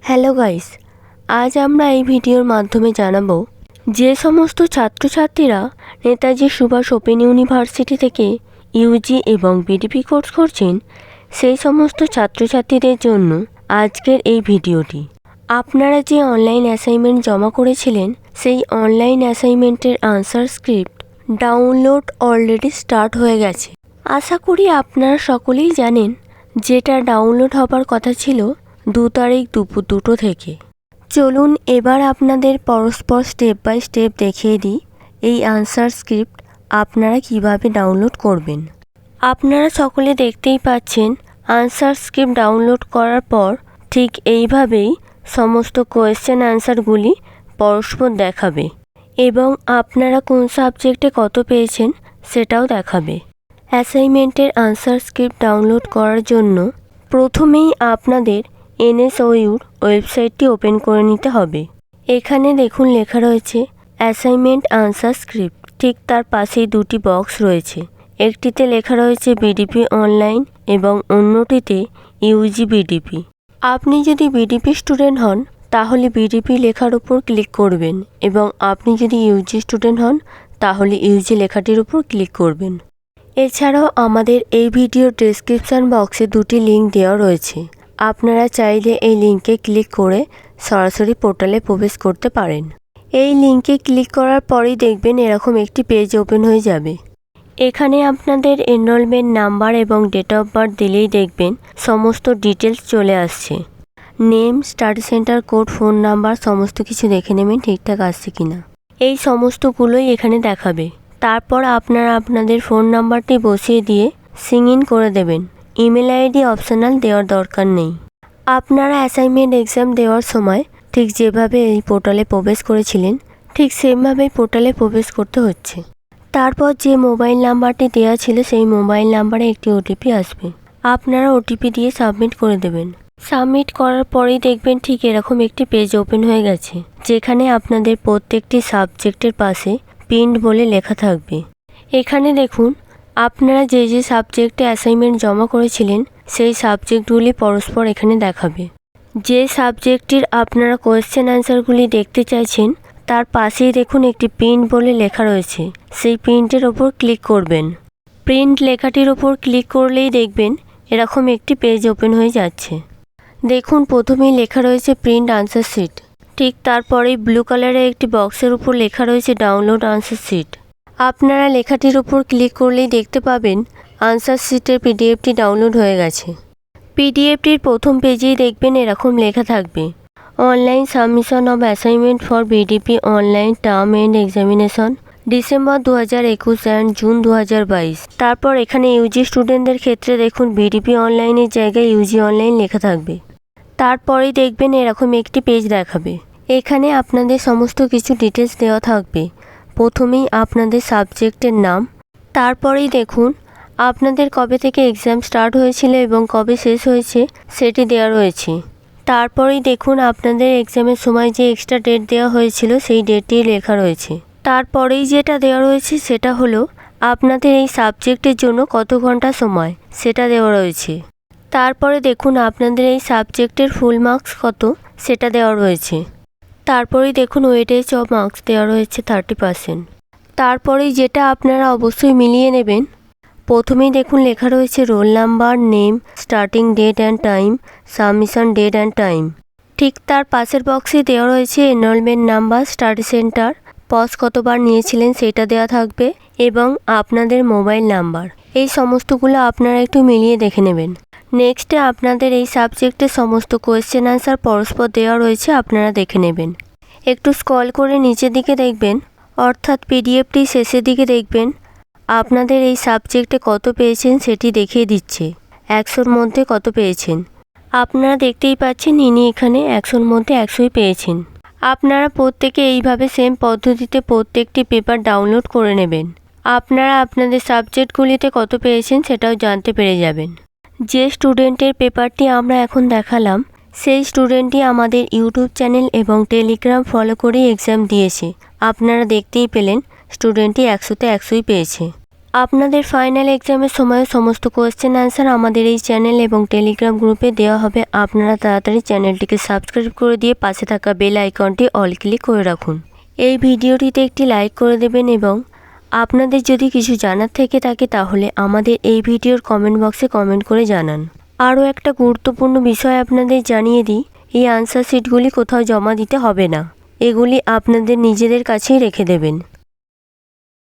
Hello guys, আজ আমরা এই ভিডিওর মাধ্যমে জানাবো যে সমস্ত ছাত্রছাত্রীরা নেতাজি সুভাষ ওপেন ইউনিভার্সিটি থেকে ইউজি এবং বিডিপি কোর্স করছেন সেই সমস্ত ছাত্রছাত্রীদের জন্য আজকের এই ভিডিওটি। আপনারা যে অনলাইন অ্যাসাইনমেন্ট জমা করেছিলেন সেই অনলাইন অ্যাসাইনমেন্টের answer script download already start হয়ে গেছে। আশা করি আপনারা সকলেই জানেন যেটা ডাউনলোড হবার কথা ছিল 2 তারিখ দুপুর 2টো থেকে। চলুন এবার আপনাদের পরস্পর স্টেপ বাই স্টেপ দেখিয়ে দিই এই আনসার স্ক্রিপ্ট আপনারা কিভাবে ডাউনলোড করবেন। আপনারা সকলে দেখতেই পাচ্ছেন আনসার স্ক্রিপ্ট ডাউনলোড করার পর ঠিক এইভাবেই সমস্ত কোয়েশ্চেন আনসারগুলি পরস্পর দেখাবে এবং আপনারা কোন সাবজেক্টে কত পেয়েছেন সেটাও দেখাবে। অ্যাসাইনমেন্টের আনসার স্ক্রিপ্ট ডাউনলোড করার জন্য প্রথমেই আপনাদের NSOUর ওয়েবসাইটটি ওপেন করে নিতে হবে। এখানে দেখুন লেখা রয়েছে অ্যাসাইনমেন্ট আনসার স্ক্রিপ্ট, ঠিক তার পাশেই দুটি বক্স রয়েছে। একটিতে লেখা রয়েছে বিডিপি অনলাইন এবং অন্যটিতে ইউজি বিডিপি। আপনি যদি বিডিপি স্টুডেন্ট হন তাহলে বিডিপি লেখার উপর ক্লিক করবেন এবং আপনি যদি ইউজি স্টুডেন্ট হন তাহলে ইউজি লেখাটির উপর ক্লিক করবেন। এছাড়াও আমাদের এই ভিডিওর ডেসক্রিপশন বক্সে দুটি লিঙ্ক দেওয়া রয়েছে। আপনারা চাইলে এই লিঙ্কে ক্লিক করে সরাসরি পোর্টালে প্রবেশ করতে পারেন। এই লিঙ্কে ক্লিক করার পরেই দেখবেন এরকম একটি পেজ ওপেন হয়ে যাবে। এখানে আপনাদের এনরোলমেন্ট নাম্বার এবং ডেট অফ বার্থ দিলেই দেখবেন সমস্ত ডিটেলস চলে আসছে। Name, study centre code, phone number সমস্ত কিছু দেখে নেবেন ঠিকঠাক আসছে কিনা। এই সমস্তগুলোই এখানে দেখাবে। তারপর আপনারা আপনাদের ফোন নাম্বারটি বসিয়ে দিয়ে সিং ইন করে দেবেন। ইমেল আইডি অপশনাল দেওয়ার দরকার নেই। আপনারা অ্যাসাইনমেন্ট এক্সাম দেওয়ার সময় ঠিক যেভাবে এই পোর্টালে প্রবেশ করেছিলেন ঠিক সেমভাবেই পোর্টালে প্রবেশ করতে হচ্ছে। তারপর যে মোবাইল নাম্বারটি দেওয়া ছিল সেই মোবাইল নাম্বারে একটি ওটিপি আসবে। আপনারা ওটিপি দিয়ে সাবমিট করে দেবেন। সাবমিট করার পরেই দেখবেন ঠিক এরকম একটি পেজ ওপেন হয়ে গেছে, যেখানে আপনাদের প্রত্যেকটি সাবজেক্টের পাশে প্রিন্ট বলে লেখা থাকবে। এখানে দেখুন আপনারা যে যে সাবজেক্টে অ্যাসাইনমেন্ট জমা করেছিলেন সেই সাবজেক্টগুলি পরস্পর এখানে দেখাবে। যে সাবজেক্টটির আপনারা কোয়েশ্চেন আনসারগুলি দেখতে চাইছেন তার পাশেই দেখুন একটি প্রিন্ট বলে লেখা রয়েছে, সেই প্রিন্টের ওপর ক্লিক করবেন। প্রিন্ট লেখাটির ওপর ক্লিক করলেই দেখবেন এরকম একটি পেজ ওপেন হয়ে যাচ্ছে। দেখুন প্রথমেই লেখা রয়েছে প্রিন্ট আনসার শিট, ঠিক তারপরেই ব্লু কালারের একটি বক্সের উপর লেখা রয়েছে ডাউনলোড আনসার শিট। আপনারা লেখাটির উপর ক্লিক করলেই দেখতে পাবেন আনসার শিটের পিডিএফটি ডাউনলোড হয়ে গেছে। পিডিএফটির প্রথম পেজেই দেখবেন এরকম লেখা থাকবে online submission of assignment for BDP online term and examination December 2021 and June 2022। তারপর এখানে ইউজি স্টুডেন্টদের ক্ষেত্রে দেখুন বিডিপি অনলাইনের জায়গায় ইউজি অনলাইন লেখা থাকবে। তারপরেই দেখবেন এরকম একটি পেজ দেখাবে। এখানে আপনাদের সমস্ত কিছু ডিটেলস দেওয়া থাকবে। প্রথমেই আপনাদের সাবজেক্টের নাম, তারপরেই দেখুন আপনাদের কবে থেকে এক্সাম স্টার্ট হয়েছিল এবং কবে শেষ হয়েছে সেটি দেওয়া রয়েছে। তারপরেই দেখুন আপনাদের এক্সামের সময় যে এক্সট্রা ডেট দেওয়া হয়েছিল সেই ডেটটি লেখা রয়েছে। তারপরেই যেটা দেওয়া রয়েছে সেটা হলো আপনাদের এই সাবজেক্টের জন্য কত ঘন্টা সময় সেটা দেওয়া রয়েছে। তারপরে দেখুন আপনাদের এই সাবজেক্টের ফুল মার্কস কত সেটা দেওয়া রয়েছে। তারপরেই দেখুন ওয়েটেজ অফ মার্কস দেওয়া রয়েছে 30%। তারপরেই যেটা আপনারা অবশ্যই মিলিয়ে নেবেন, প্রথমেই দেখুন লেখা রয়েছে roll number, name, starting date and time, submission date and time. ঠিক তার পাশের বক্সে দেওয়া রয়েছে enrolment number, study centre, pause কতবার নিয়েছিলেন সেটা দেওয়া থাকবে এবং আপনাদের মোবাইল নাম্বার। এই সমস্তগুলো আপনারা একটু মিলিয়ে দেখে নেবেন। নেক্সটে আপনাদের এই সাবজেক্টের সমস্ত কোয়েশ্চেন আনসার পরস্পর দেওয়া রয়েছে, আপনারা দেখে নেবেন। একটু স্ক্রল করে নিচের দিকে দেখবেন, অর্থাৎ পিডিএফটি শেষের দিকে দেখবেন আপনাদের এই সাবজেক্টে কত পেয়েছেন সেটি দেখিয়ে দিচ্ছে। 100-র মধ্যে কত পেয়েছেন আপনারা দেখতেই পাচ্ছেন। ইনি এখানে 100-র মধ্যে 100ই পেয়েছেন। আপনারা প্রত্যেকে এইভাবে সেম পদ্ধতিতে প্রত্যেকটি পেপার ডাউনলোড করে নেবেন। আপনারা আপনাদের সাবজেক্টগুলিতে কত পেয়েছেন সেটাও জানতে পেরে যাবেন। যে স্টুডেন্টের পেপারটি আমরা এখন দেখালাম সেই স্টুডেন্টটি আমাদের ইউটিউব চ্যানেল এবং টেলিগ্রাম ফলো করেই এক্সাম দিয়েছে। আপনারা দেখতেই পেলেন স্টুডেন্টটি 100-তে 100ই পেয়েছে। আপনাদের ফাইনাল এক্সামের সময় সমস্ত কোয়েশ্চেন অ্যান্সার আমাদের এই চ্যানেল এবং টেলিগ্রাম গ্রুপে দেওয়া হবে। আপনারা তাড়াতাড়ি চ্যানেলটিকে সাবস্ক্রাইব করে দিয়ে পাশে থাকা বেল আইকনটি অল ক্লিক করে রাখুন। এই ভিডিওটিতে একটি লাইক করে দেবেন এবং আপনাদের যদি কিছু জানার থেকে থাকে তাহলে আমাদের এই ভিডিওর কমেন্ট বক্সে কমেন্ট করে জানান। আরও একটা গুরুত্বপূর্ণ বিষয় আপনাদের জানিয়ে দিই, এই আনসার শিটগুলি কোথাও জমা দিতে হবে না, এগুলি আপনাদের নিজেদের কাছেই রেখে দেবেন।